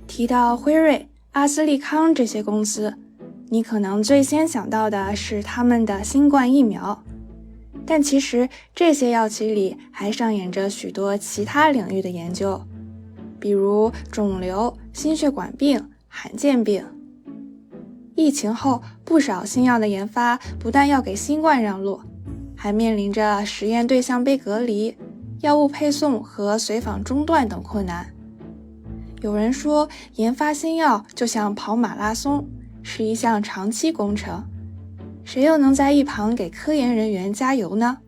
提到辉瑞、阿斯利康这些公司，你可能最先想到的是他们的新冠疫苗。但其实这些药企里还上演着许多其他领域的研究，比如肿瘤、心血管病、罕见病。疫情后，不少新药的研发不但要给新冠让路，还面临着实验对象被隔离、药物配送和随访中断等困难。有人说，研发新药就像跑马拉松，是一项长期工程。谁又能在一旁给科研人员加油呢？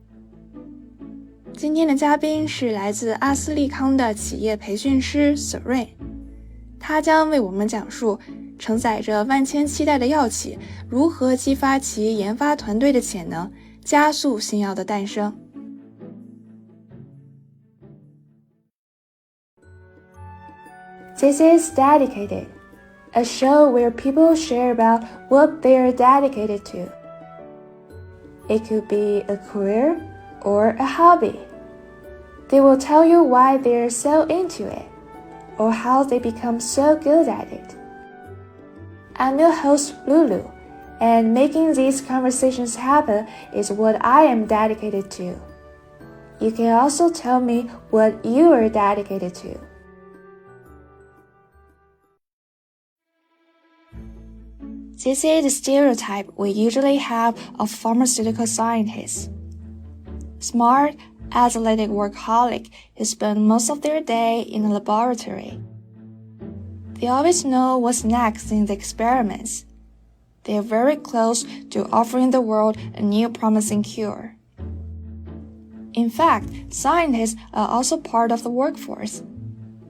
今天的嘉宾是来自阿斯利康的企业培训师Serene，他将为我们讲述承载着万千期待的药企如何激发其研发团队的潜能，加速新药的诞生。This is Dedicated, a show where people share about what they are dedicated to.It could be a career or a hobby. They will tell you why they're so into it, or how they become so good at it. I'm your host, Lulu, and making these conversations happen is what I am dedicated to. You can also tell me what you are dedicated to.This is the stereotype we usually have of pharmaceutical scientists. Smart, athletic workaholic who spend most of their day in the laboratory. They always know what's next in the experiments. They are very close to offering the world a new promising cure. In fact, scientists are also part of the workforce.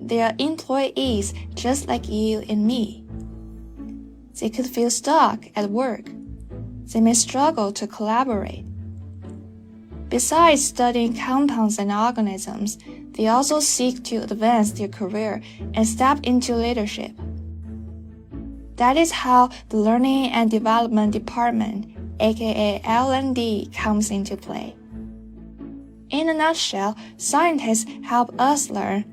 They are employees just like you and me.They could feel stuck at work. They may struggle to collaborate. Besides studying compounds and organisms, they also seek to advance their career and step into leadership. That is how the Learning and Development Department, aka L&D, comes into play. In a nutshell, scientists help us learn,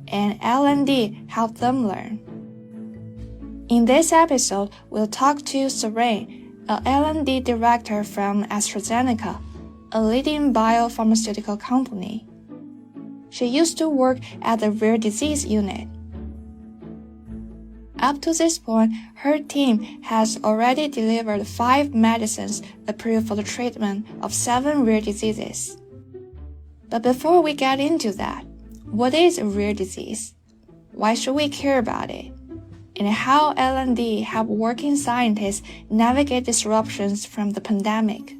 and L&D help them learn.In this episode, we'll talk to Serene, a L&D director from AstraZeneca, a leading biopharmaceutical company. She used to work at the rare disease unit. Up to this point, her team has already delivered 5 medicines approved for the treatment of 7 rare diseases. But before we get into that, what is a rare disease? Why should we care about it?And how L&D help working scientists navigate disruptions from the pandemic.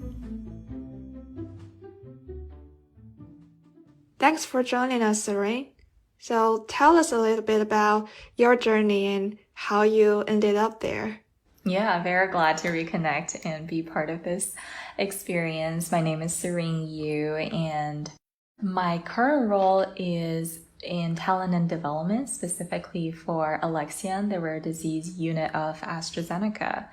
Thanks for joining us, Serene. So tell us a little bit about your journey and how you ended up there. Yeah, very glad to reconnect and be part of this experience. My name is Serene Yu, and my current role is in talent and development, specifically for Alexion, the rare disease unit of AstraZeneca.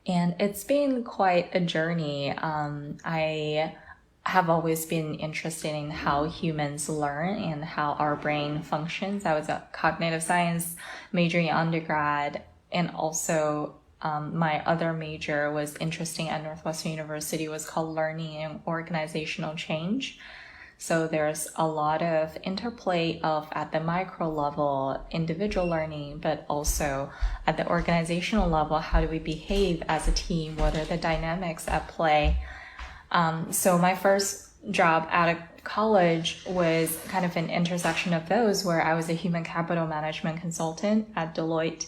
And it's been quite a journey. I have always been interested in how humans learn and how our brain functions. I was a cognitive science major in undergrad, and also my other major was interesting at Northwestern University was called Learning and Organizational Change.So there's a lot of interplay of at the micro level, individual learning, but also at the organizational level, how do we behave as a team? What are the dynamics at play? So my first job out of college was kind of an intersection of those, where I was a human capital management consultant at Deloitte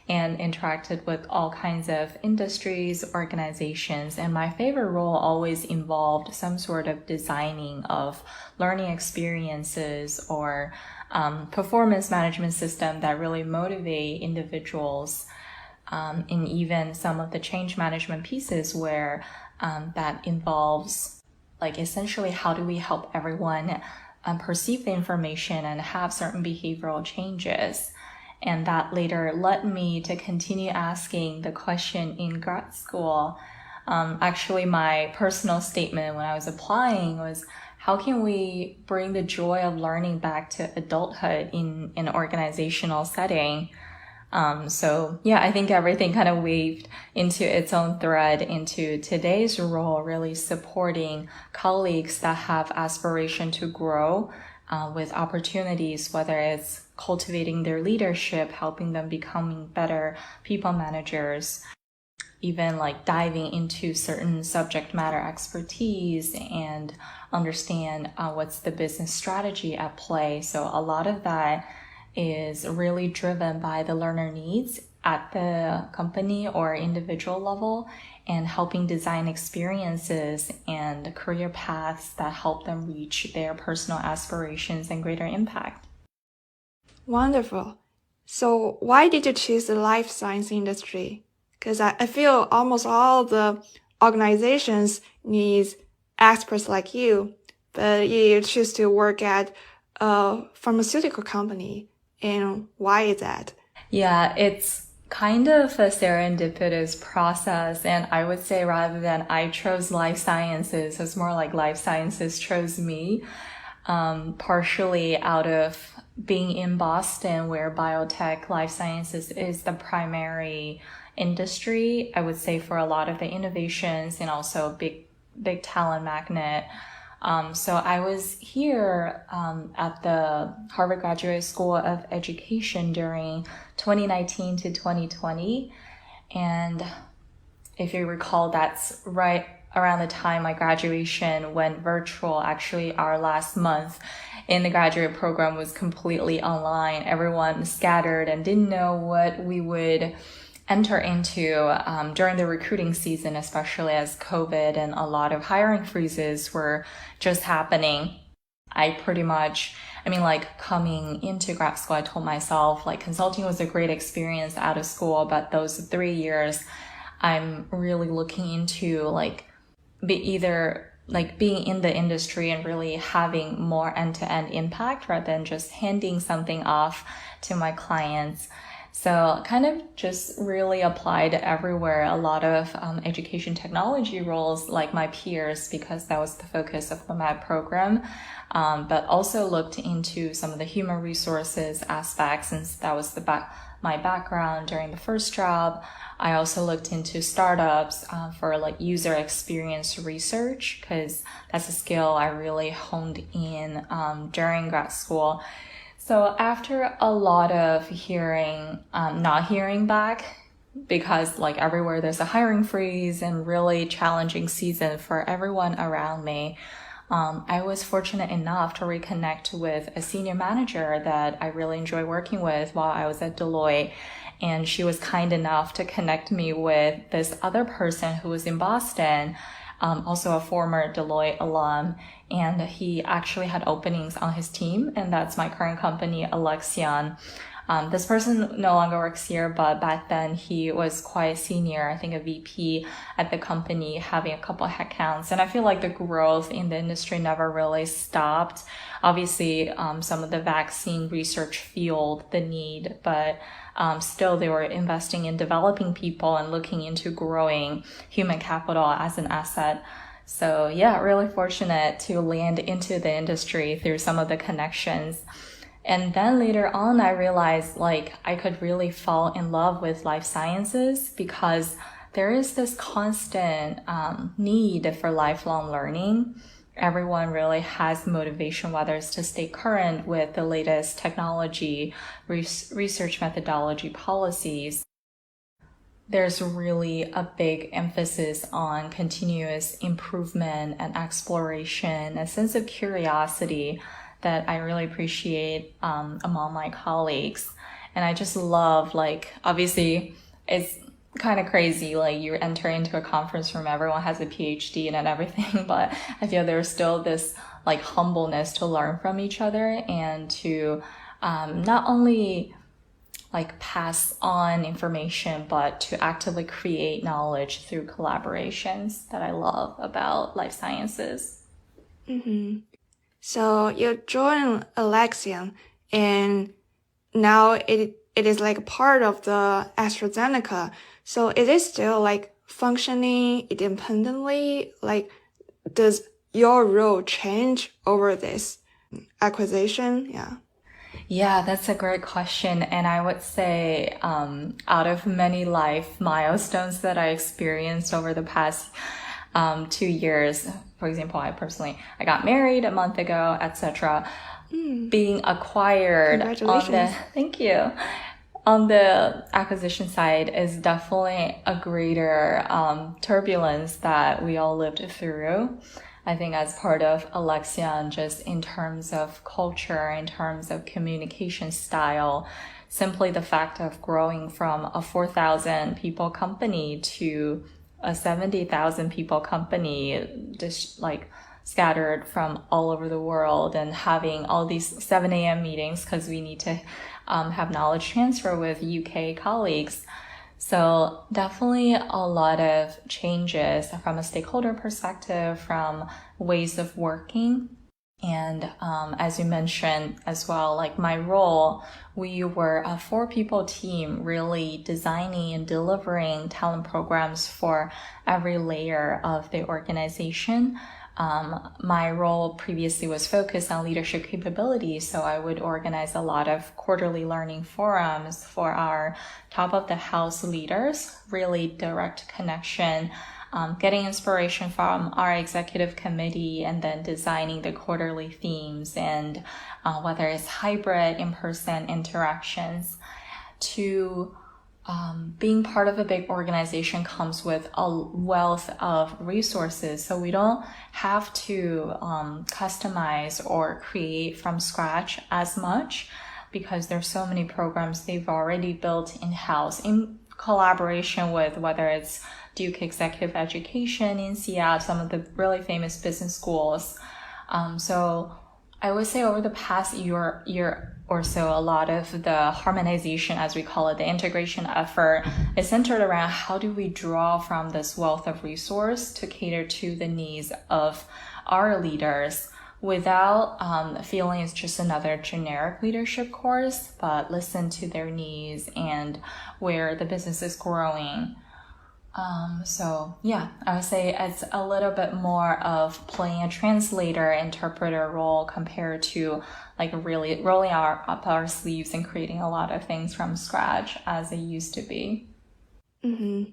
and interacted with all kinds of industries, organizations, and my favorite role always involved some sort of designing of learning experiences or performance management system that really motivate individuals, and even some of the change management pieces where that involves like essentially how do we help everyone perceive the information and have certain behavioral changes.And that later led me to continue asking the question in grad school. Actually, my personal statement when I was applying was, how can we bring the joy of learning back to adulthood in an organizational setting? So yeah, I think everything kind of weaved into its own thread into today's role, really supporting colleagues that have aspiration to grow with opportunities, whether it's cultivating their leadership, helping them becoming better people managers, even like diving into certain subject matter expertise and understand what's the business strategy at play. So a lot of that is really driven by the learner needs at the company or individual level, and helping design experiences and career paths that help them reach their personal aspirations and greater impact. Wonderful. So why did you choose the life science industry? Because I feel almost all the organizations need experts like you, but you choose to work at a pharmaceutical company. And why is that? Yeah, it's kind of a serendipitous process. And I would say rather than I chose life sciences, it's more like life sciences chose me, partially out of being in Boston, where biotech life sciences is the primary industry, I would say, for a lot of the innovations and also big talent magnet. So I was here at the Harvard Graduate School of Education during 2019 to 2020. And if you recall, that's right around the time my graduation went virtual. Actually, our last month in the graduate program was completely online. Everyone scattered and didn't know what we would enter into during the recruiting season, especially as COVID and a lot of hiring freezes were just happening. Coming into grad school, I told myself consulting was a great experience out of school, but those 3 years I'm really looking into being in the industry and really having more end-to-end impact rather than just handing something off to my clients. So kind of just really applied everywhere, a lot of education technology roles like my peers, because that was the focus of the MAD program, but also looked into some of the human resources aspects, since that was my background during the first job. I also looked into startups for user experience research, because that's a skill I really honed in during grad school. So after a lot of not hearing back, because everywhere there's a hiring freeze and really challenging season for everyone around me, I was fortunate enough to reconnect with a senior manager that I really enjoy working with while I was at Deloitte. And she was kind enough to connect me with this other person who was in Boston, also a former Deloitte alum, and he actually had openings on his team, and that's my current company, Alexion. This person no longer works here, but back then he was quite senior, I think a VP at the company, having a couple of headcounts. And I feel like the growth in the industry never really stopped. Obviously, some of the vaccine research fueled the need, but still they were investing in developing people and looking into growing human capital as an asset. So yeah, really fortunate to land into the industry through some of the connections. And then later on, I realized I could really fall in love with life sciences, because there is this constant need for lifelong learning. Everyone really has motivation, whether it's to stay current with the latest technology, research methodology, policies. There's really a big emphasis on continuous improvement and exploration, a sense of curiosity that I really appreciate among my colleagues. And I just love, obviously it's kind of crazy, you enter into a conference room, everyone has a PhD and everything, but I feel there's still this humbleness to learn from each other and to not only pass on information, but to actively create knowledge through collaborations that I love about life sciences. Mm-hmm. So you joined Alexion, and now it is part of the AstraZeneca. So is it still functioning independently? Does your role change over this acquisition? Yeah, that's a great question. And I would say, out of many life milestones that I experienced over the past 2 years, for example, I got married a month ago, etc. Being acquired thank you. On the acquisition side is definitely a greater turbulence that we all lived through. I think as part of Alexion, just in terms of culture, in terms of communication style, simply the fact of growing from a 4,000 people company to a 70,000 people company, just like scattered from all over the world, and having all these 7 a.m. meetings because we need to have knowledge transfer with UK colleagues. So definitely a lot of changes from a stakeholder perspective, from ways of working. And as you mentioned as well, like my role, we were a 4-people team really designing and delivering talent programs for every layer of the organization. My role previously was focused on leadership capabilities, so I would organize a lot of quarterly learning forums for our top of the house leaders, really direct connection, getting inspiration from our executive committee, and then designing the quarterly themes, and whether it's hybrid, in-person interactions. To being part of a big organization comes with a wealth of resources, so we don't have to customize or create from scratch as much, because there's so many programs they've already built in-house in collaboration with, whether it's Duke Executive Education, INSEAD, some of the really famous business schools. So I would say over the past year or so, a lot of the harmonization, as we call it, the integration effort, is centered around how do we draw from this wealth of resource to cater to the needs of our leaders without feeling it's just another generic leadership course, but listen to their needs and where the business is growing. So yeah, I would say it's a little bit more of playing a translator, interpreter role compared to like really rolling up our sleeves and creating a lot of things from scratch as it used to be. Mm-hmm.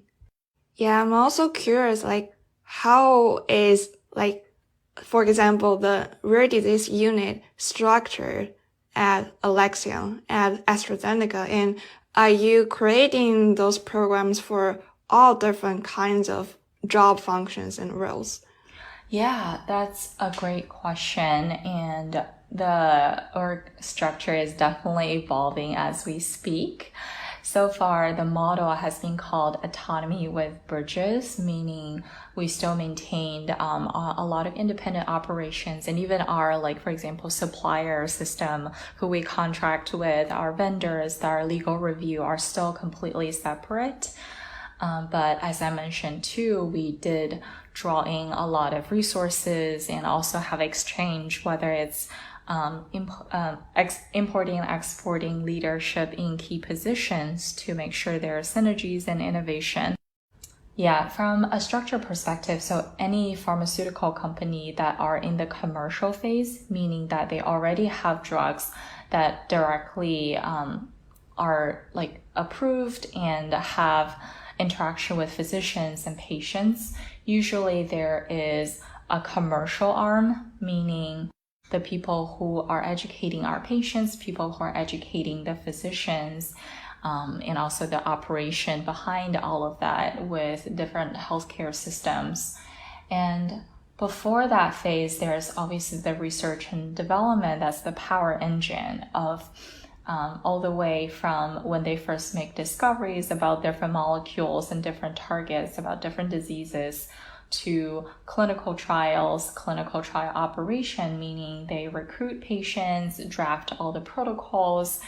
Yeah, I'm also curious, like how is, like, for example, the rare disease unit structured at Alexion, at AstraZeneca, and are you creating those programs for all different kinds of job functions and roles? Yeah, that's a great question. And the org structure is definitely evolving as we speak. So far, the model has been called autonomy with bridges, meaning we still maintained a lot of independent operations, and even our, like, for example, supplier system, who we contract with, our vendors, our legal review are still completely separate. But as I mentioned too, we did draw in a lot of resources and also have exchange, whether it's importing and exporting leadership in key positions to make sure there are synergies and innovation. Yeah, from a structure perspective, so any pharmaceutical company that are in the commercial phase, meaning that they already have drugs that directly are like approved and have interaction with physicians and patients, usually there is a commercial arm, meaning the people who are educating our patients, people who are educating the physicians, and also the operation behind all of that with different healthcare systems. And before that phase, there's obviously the research and development. That's the power engine of all the way from when they first make discoveries about different molecules and different targets, about different diseases, to clinical trials, clinical trial operation, meaning they recruit patients, draft all the protocols,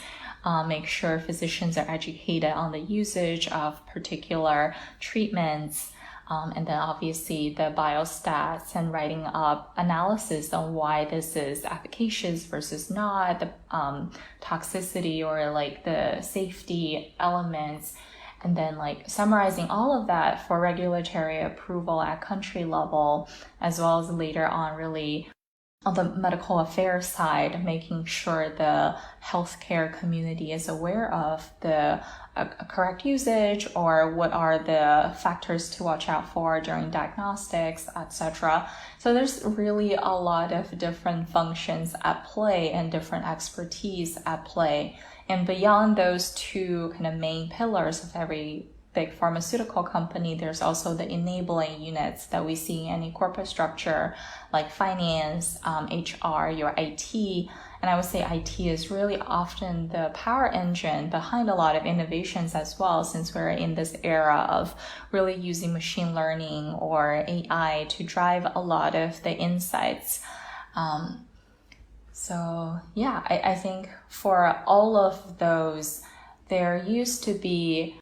make sure physicians are educated on the usage of particular treatments, and then obviously the biostats and writing up analysis on why this is efficacious versus not, the toxicity or like the safety elements, and then like summarizing all of that for regulatory approval at country level, as well as later on really on the medical affairs side, making sure the healthcare community is aware of the correct usage or what are the factors to watch out for during diagnostics, etc. So there's really a lot of different functions at play and different expertise at play. And beyond those two kind of main pillars of every big pharmaceutical company, there's also the enabling units that we see in any corporate structure, like finance, HR, your IT. And I would say IT is really often the power engine behind a lot of innovations as well, since we're in this era of really using machine learning or AI to drive a lot of the insights. So yeah, I think for all of those, there used to be,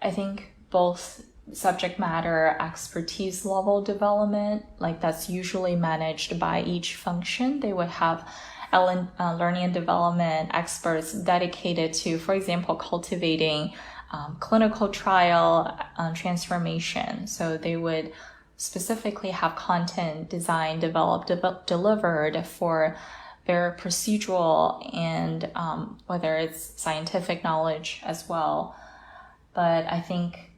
I think, both subject matter expertise level development, like that's usually managed by each function. They would have learning and development experts dedicated to, for example, cultivating clinical trial transformation. So they would specifically have content designed, developed, delivered for very procedural and whether it's scientific knowledge as well. But I think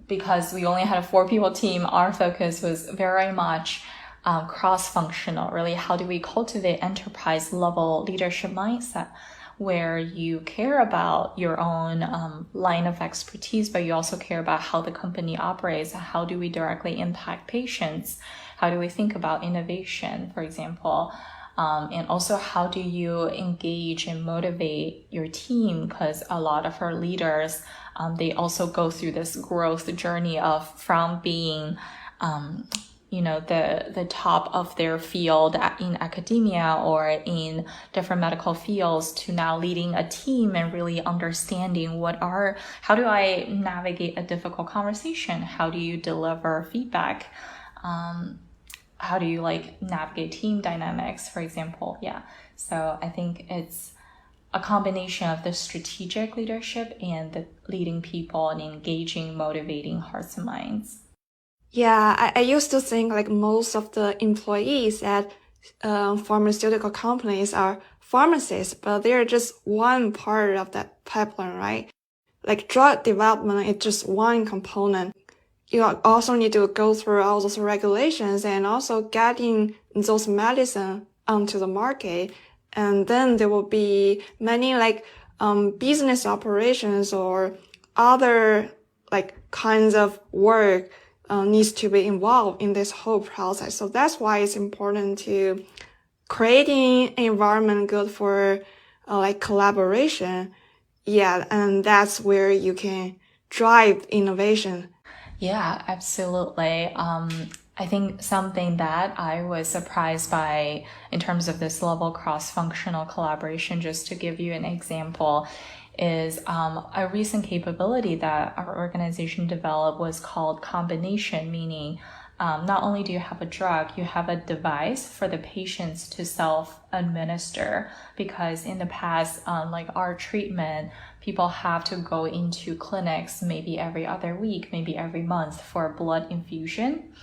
because we only had a 4-people team, our focus was very much cross-functional. Really, how do we cultivate enterprise-level leadership mindset where you care about your own line of expertise, but you also care about how the company operates. How do we directly impact patients? How do we think about innovation, for example? And also, how do you engage and motivate your team? Because a lot of our leaders, they also go through this growth journey of from being, the top of their field in academia or in different medical fields to now leading a team and really understanding how do I navigate a difficult conversation? How do you deliver feedback? How do you navigate team dynamics, for example? Yeah. So I think it's a combination of the strategic leadership and the leading people and engaging, motivating hearts and minds. Yeah, I used to think most of the employees at pharmaceutical companies are pharmacists, but they're just one part of that pipeline, right? Like drug development is just one component. You also need to go through all those regulations and also getting those medicine onto the market. And then there will be many business operations or other kinds of work needs to be involved in this whole process. So that's why it's important to creating an environment good for collaboration. Yeah, and that's where you can drive innovation. Yeah, absolutely. I think something that I was surprised by in terms of this level cross-functional collaboration, just to give you an example, is a recent capability that our organization developed was called combination, meaning not only do you have a drug, you have a device for the patients to self-administer, because in the past, our treatment, people have to go into clinics maybe every other week, maybe every month for blood infusion.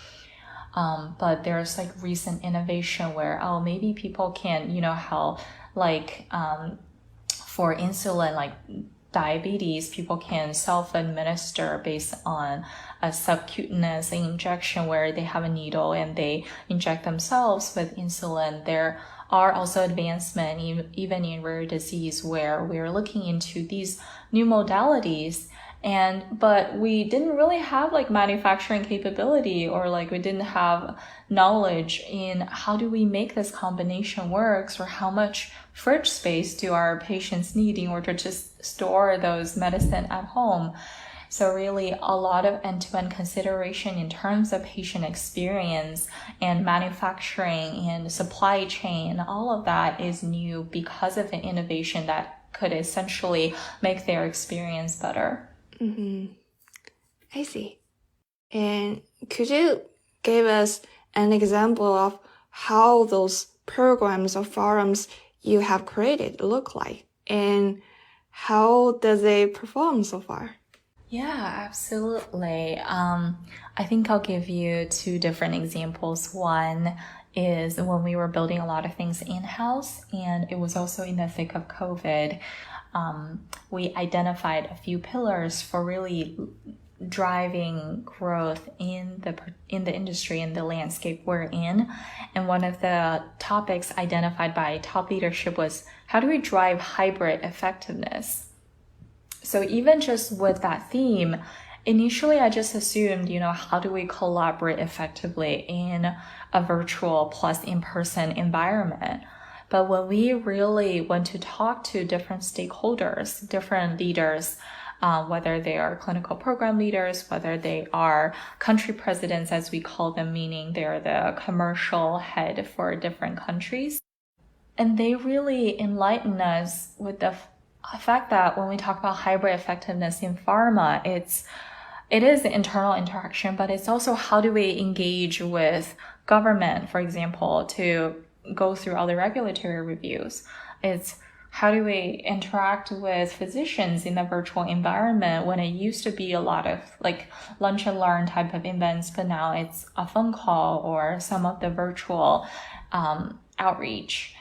But there's recent innovation where, maybe people can, how for insulin, diabetes, people can self-administer based on a subcutaneous injection where they have a needle and they inject themselves with insulin. There are also advancements even in rare disease where we're looking into these new modalities. But we didn't really have manufacturing capability or we didn't have knowledge in how do we make this combination works, or how much fridge space do our patients need in order to just store those medicine at home. So really a lot of end-to-end consideration in terms of patient experience and manufacturing and supply chain, all of that is new because of an innovation that could essentially make their experience better. Mm-hmm. I see. And could you give us an example of how those programs or forums you have created look like, and how does they perform so far? Yeah, absolutely. I think I'll give you two different examples. One is when we were building a lot of things in-house, and it was also in the thick of COVID. We identified a few pillars for really driving growth in the industry and the landscape we're in. And one of the topics identified by top leadership was, how do we drive hybrid effectiveness? So even just with that theme, initially I just assumed, how do we collaborate effectively in a virtual plus in-person environment? But when we really went to talk to different stakeholders, different leaders, whether they are clinical program leaders, whether they are country presidents, as we call them, meaning they're the commercial head for different countries. And they really enlightened us with the fact that when we talk about hybrid effectiveness in pharma, it is the internal interaction, but it's also how do we engage with government, for example, to go through all the regulatory reviews. It's how do we interact with physicians in the virtual environment when it used to be a lot of like lunch and learn type of events, but now it's a phone call or some of the virtual outreach.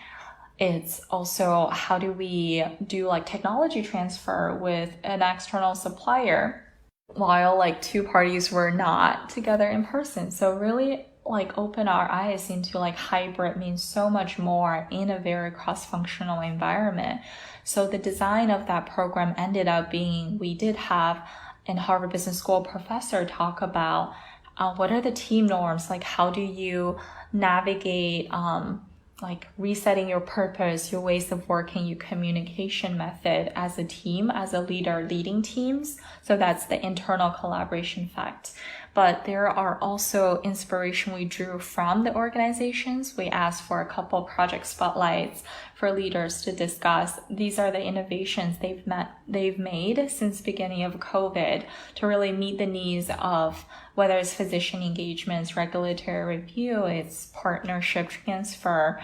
It's also how do we do like technology transfer with an external supplier while like two parties were not together in person. So really like open our eyes into like hybrid means so much more in a very cross-functional environment. So the design of that program ended up being, we did have in Harvard Business School professor talk about what are the team norms, like how do you navigate like resetting your purpose, your ways of working, your communication method as a team, as a leader leading teams. So that's the internal collaboration fact. But there are also inspiration we drew from the organizations. We asked for a couple project spotlights for leaders to discuss. These are the innovations they've made since beginning of COVID to really meet the needs of whether it's physician engagements, regulatory review, it's partnership transfer.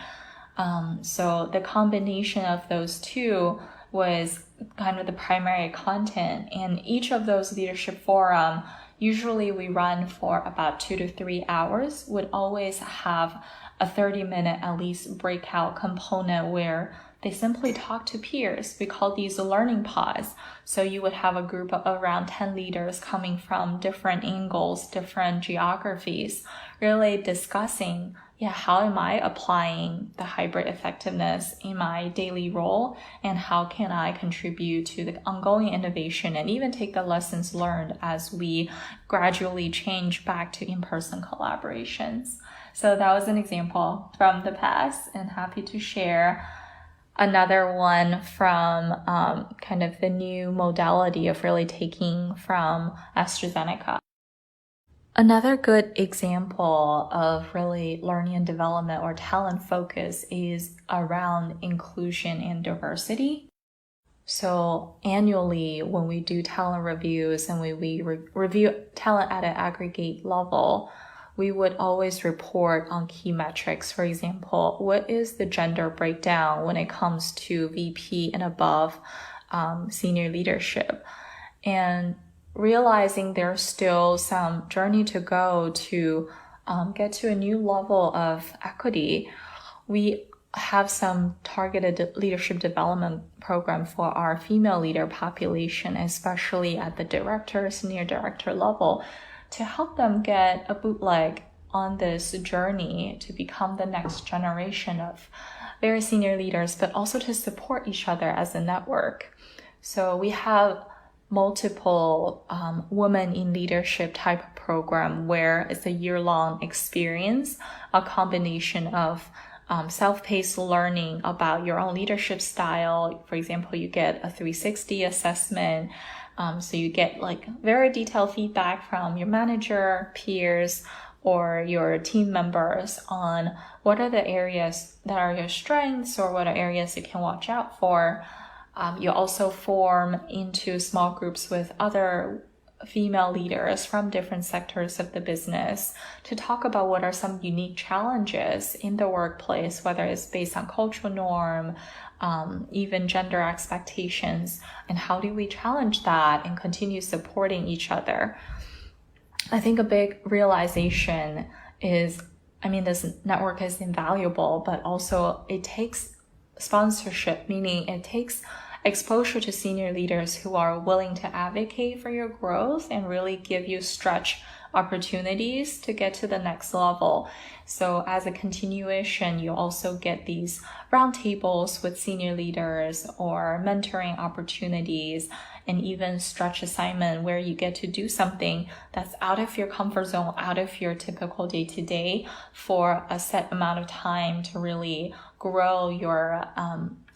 So the combination of those two was kind of the primary content. And each of those leadership forum, usually we run for about 2 to 3 hours, would always have a 30-minute at least breakout component where they simply talk to peers. We call these learning pods. So you would have a group of around 10 leaders coming from different angles, different geographies, really discussing, how am I applying the hybrid effectiveness in my daily role, and how can I contribute to the ongoing innovation and even take the lessons learned as we gradually change back to in-person collaborations. So that was an example from the past, and happy to share another one from kind of the new modality of really taking from AstraZeneca. Another good example of really learning and development or talent focus is around inclusion and diversity. So annually, when we do talent reviews and we review talent at an aggregate level, we would always report on key metrics. For example, what is the gender breakdown when it comes to VP and above senior leadership? And realizing there's still some journey to go to get to a new level of equity, we have some targeted leadership development program for our female leader population, especially at the director, senior director level, to help them get a bootleg on this journey to become the next generation of very senior leaders, but also to support each other as a network. So we have multiple women in leadership type of program where it's a year-long experience, a combination of self-paced learning about your own leadership style. For example, you get a 360 assessment. So you get like very detailed feedback from your manager, peers, or your team members on what are the areas that are your strengths or what are areas you can watch out for. You also form into small groups with other female leaders from different sectors of the business to talk about what are some unique challenges in the workplace, whether it's based on cultural norm, even gender expectations, and how do we challenge that and continue supporting each other. I think a big realization is I mean, this network is invaluable, but also it takes sponsorship, meaning it takes exposure to senior leaders who are willing to advocate for your growth and really give you stretch opportunities to get to the next level. So as a continuation, you also get these roundtables with senior leaders or mentoring opportunities and even stretch assignment where you get to do something that's out of your comfort zone, out of your typical day-to-day for a set amount of time to really grow your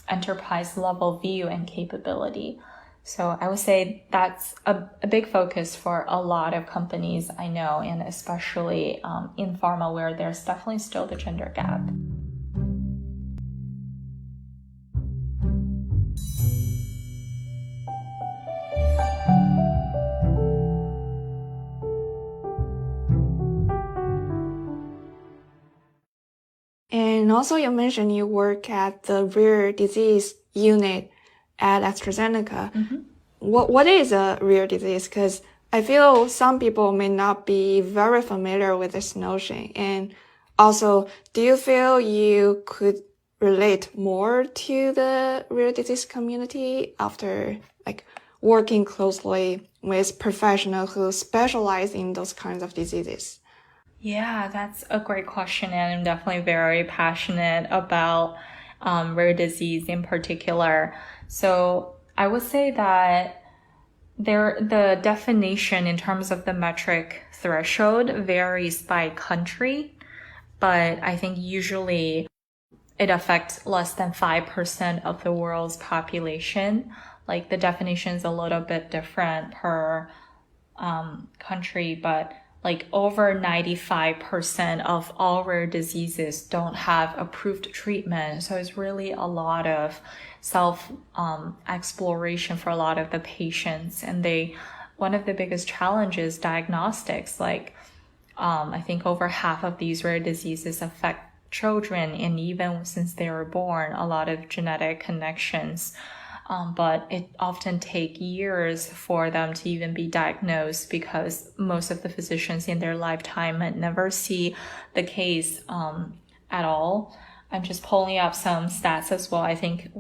enterprise level view and capability. So I would say that's a big focus for a lot of companies I know, and especially in pharma where there's definitely still the gender gap. And also you mentioned you work at the rare disease unit at AstraZeneca. Mm-hmm. What is a rare disease? Because I feel some people may not be very familiar with this notion. And also, do you feel you could relate more to the rare disease community after working closely with professionals who specialize in those kinds of diseases? Yeah, that's a great question, and I'm definitely very passionate about rare disease in particular. So I would say that the definition in terms of the metric threshold varies by country, but I think usually it affects less than 5% of the world's population. Like the definition is a little bit different per country, but like over 95% of all rare diseases don't have approved treatment. So it's really a lot of exploration for a lot of the patients. And one of the biggest challenges, diagnostics, like I think over half of these rare diseases affect children, and even since they were born, a lot of genetic connections. But it often takes years for them to even be diagnosed because most of the physicians in their lifetime might never see the case at all. I'm just pulling up some stats as well. I think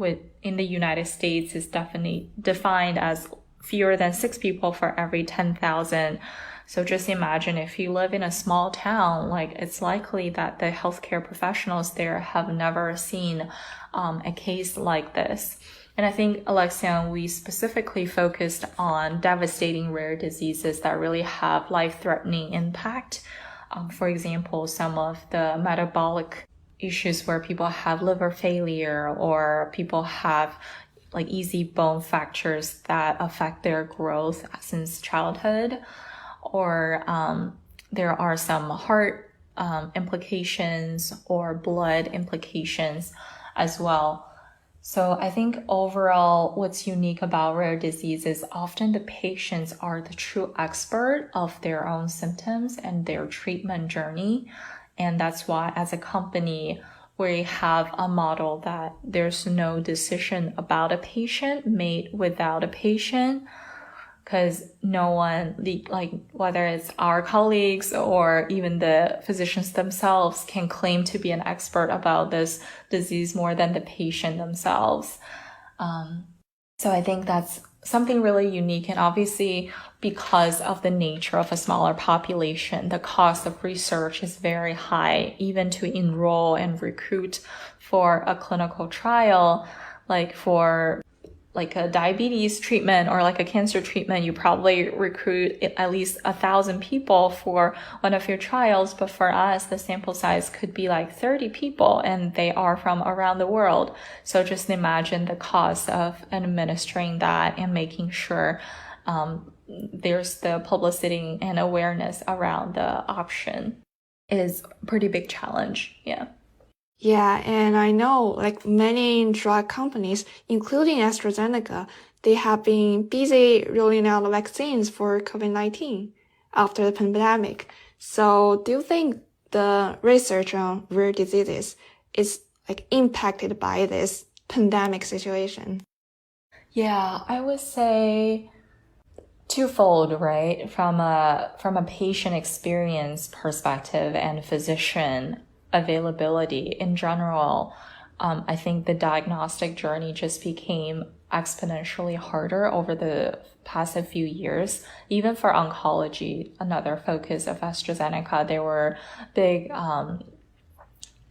in the United States is definitely defined as fewer than 6 people for every 10,000. So just imagine if you live in a small town, like it's likely that the healthcare professionals there have never seen a case like this. And I think, Alexian, we specifically focused on devastating rare diseases that really have life-threatening impact. For example, some of the metabolic issues where people have liver failure or people have like easy bone fractures that affect their growth since childhood. Or there are some heart implications or blood implications as well. So I think overall, what's unique about rare disease is often the patients are the true expert of their own symptoms and their treatment journey. And that's why as a company, we have a model that there's no decision about a patient made without a patient. Because no one, like whether it's our colleagues or even the physicians themselves, can claim to be an expert about this disease more than the patient themselves. So I think that's something really unique. And obviously, because of the nature of a smaller population, the cost of research is very high, even to enroll and recruit for a clinical trial, like for like a diabetes treatment or like a cancer treatment, you probably recruit at least 1,000 people for one of your trials. But for us, the sample size could be like 30 people and they are from around the world. So just imagine the cost of administering that and making sure there's the publicity and awareness around the option is a pretty big challenge. Yeah. Yeah, and I know like many drug companies, including AstraZeneca, they have been busy rolling out vaccines for COVID-19 after the pandemic. So do you think the research on rare diseases is like impacted by this pandemic situation? Yeah, I would say twofold, right? From a patient experience perspective and physician availability in general, I think the diagnostic journey just became exponentially harder over the past few years. Even for oncology, another focus of AstraZeneca, there were big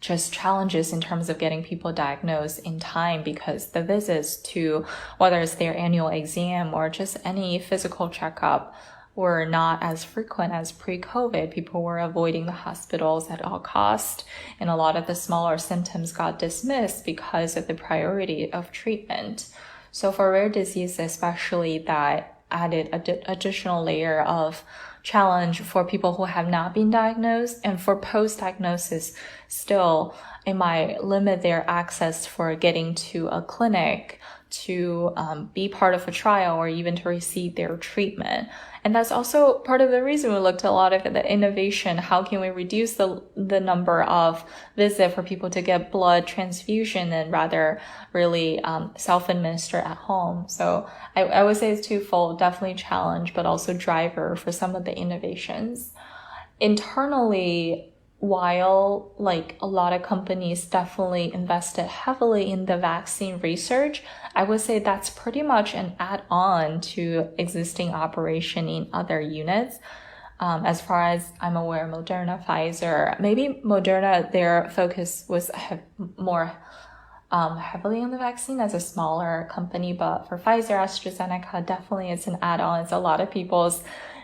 just challenges in terms of getting people diagnosed in time because the visits to whether it's their annual exam or just any physical checkup were not as frequent as pre-COVID. People were avoiding the hospitals at all costs, and a lot of the smaller symptoms got dismissed because of the priority of treatment. So for rare disease especially, that added additional layer of challenge for people who have not been diagnosed, and for post-diagnosis still it might limit their access for getting to a clinic to be part of a trial or even to receive their treatment. And that's also part of the reason we looked at a lot of the innovation. How can we reduce the number of visits for people to get blood transfusion and rather really self-administer at home? So I would say it's twofold, definitely challenge, but also driver for some of the innovations. Internally, while like a lot of companies definitely invested heavily in the vaccine research, I would say that's pretty much an add-on to existing operation in other units. As far as I'm aware, Moderna, Pfizer, maybe Moderna, their focus was more heavily on the vaccine as a smaller company, but for Pfizer, AstraZeneca, definitely it's an add-on. It's a lot of people's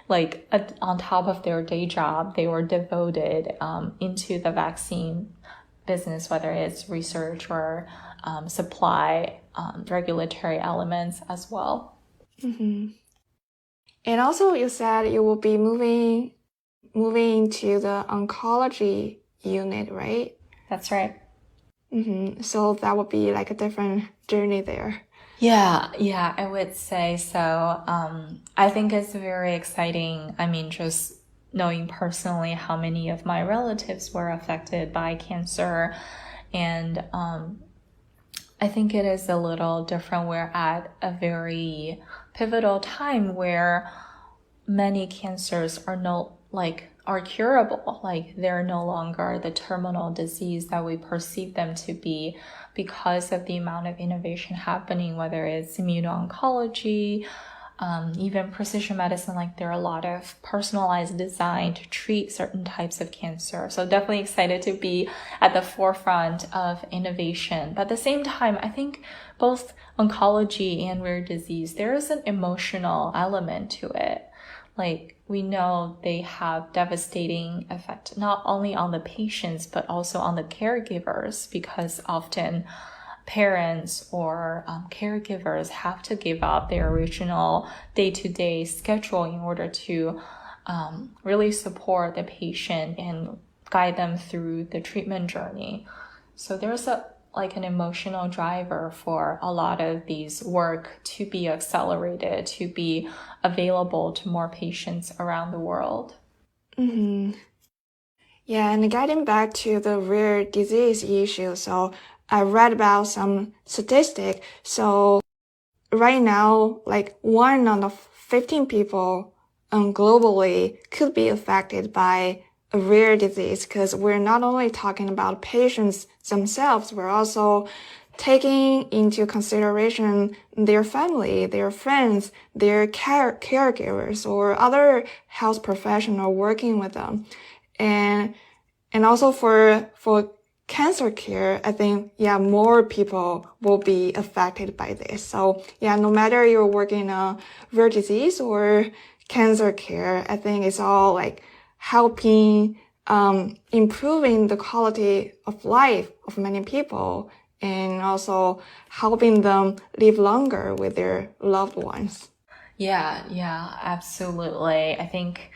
like on top of their day job, they were devoted into the vaccine business, whether it's research or supply, regulatory elements as well. Mm-hmm. And also you said you will be moving to the oncology unit, right? That's right. Mm-hmm. So that would be like a different journey there. Yeah, I would say so. I think it's very exciting. I mean, just knowing personally how many of my relatives were affected by cancer. And I think it is a little different. We're at a very pivotal time where many cancers are curable. Like they're no longer the terminal disease that we perceive them to be because of the amount of innovation happening, whether it's immuno-oncology, even precision medicine. Like there are a lot of personalized design to treat certain types of cancer. So definitely excited to be at the forefront of innovation. But at the same time, I think both oncology and rare disease, there is an emotional element to it. Like we know they have devastating effect, not only on the patients, but also on the caregivers, because often parents or caregivers have to give up their original day-to-day schedule in order to really support the patient and guide them through the treatment journey. So there's an emotional driver for a lot of these work to be accelerated, to be available to more patients around the world. Mm-hmm. Yeah, and getting back to the rare disease issue, so I read about some statistic. So right now, like 1 out of 15 people globally could be affected by a rare disease, because we're not only talking about patients themselves, we're also taking into consideration their family, their friends, their caregivers, or other health professional working with them. And also for cancer care, I think, more people will be affected by this. So no matter you're working on rare disease or cancer care, I think it's all like helping improving the quality of life of many people, and also helping them live longer with their loved ones. Yeah, absolutely. I think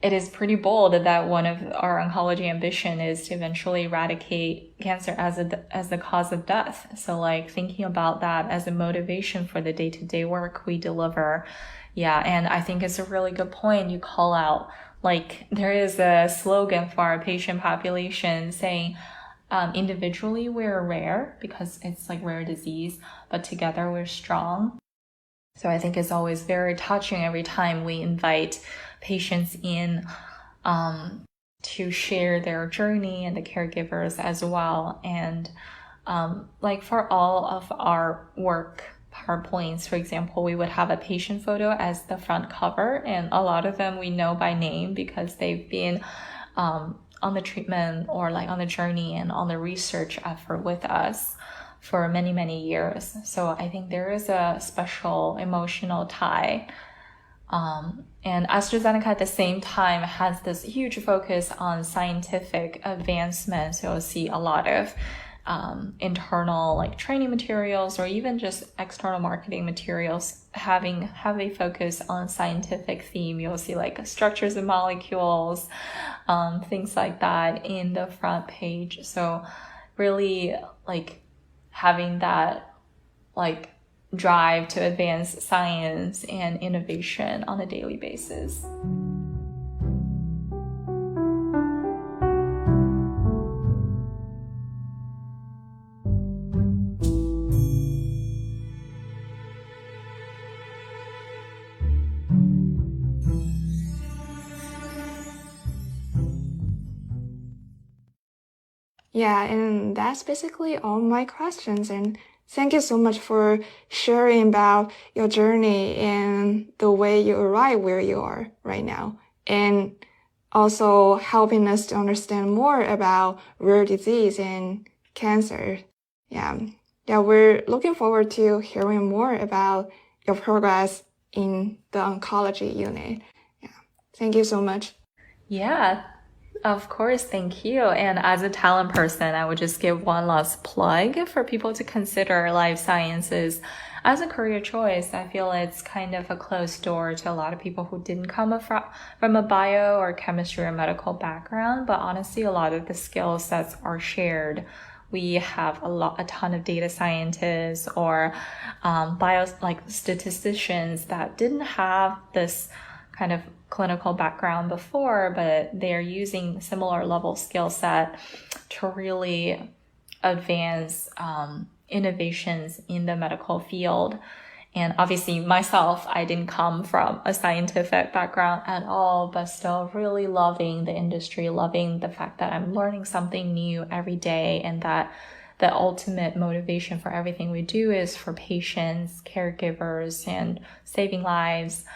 it is pretty bold that one of our oncology ambition is to eventually eradicate cancer as the cause of death. So like thinking about that as a motivation for the day-to-day work we deliver. Yeah, and I think it's a really good point you call out. Like there is a slogan for our patient population saying, individually we're rare because it's like rare disease, but together we're strong. So I think it's always very touching every time we invite patients in to share their journey, and the caregivers as well. And like for all of our work PowerPoints, for example, we would have a patient photo as the front cover, and a lot of them we know by name because they've been on the treatment or like on the journey and on the research effort with us for many, many years. So I think there is a special emotional tie. And AstraZeneca at the same time has this huge focus on scientific advancement. So you'll see a lot of internal like training materials or even just external marketing materials having a focus on scientific theme. You'll see like structures of molecules, things like that in the front page. So really like having that like drive to advance science and innovation on a daily basis. Yeah, and that's basically all my questions. And thank you so much for sharing about your journey and the way you arrive where you are right now. And also helping us to understand more about rare disease and cancer. Yeah, we're looking forward to hearing more about your progress in the oncology unit. Yeah, thank you so much. Yeah. Of course, thank you. And as a talent person, I would just give one last plug for people to consider life sciences as a career choice. I feel it's kind of a closed door to a lot of people who didn't come from a bio or chemistry or medical background, but honestly, a lot of the skill sets are shared. We have a ton of data scientists or statisticians that didn't have this kind of clinical background before, but they're using similar level skill set to really advance innovations in the medical field. And obviously myself, I didn't come from a scientific background at all, but still really loving the industry, loving the fact that I'm learning something new every day, and that the ultimate motivation for everything we do is for patients, caregivers, and saving lives.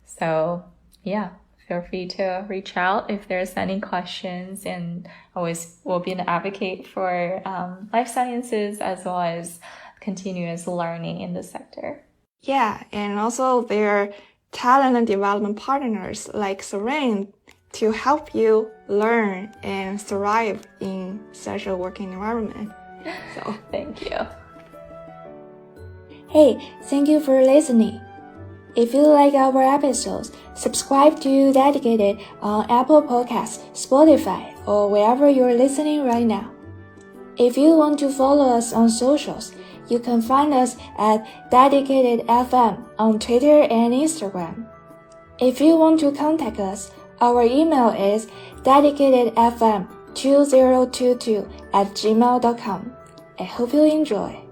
So yeah, feel free to reach out if there's any questions, and always will be an advocate for life sciences as well as continuous learning in the sector. Yeah, and also there are talent and development partners like Serene to help you learn and thrive in such a working environment. So thank you. Hey, thank you for listening. If you like our episodes, subscribe to Dedicated on Apple Podcasts, Spotify, or wherever you're listening right now. If you want to follow us on socials, you can find us at Dedicated FM on Twitter and Instagram. If you want to contact us, our email is dedicatedfm2022@gmail.com. I hope you enjoy.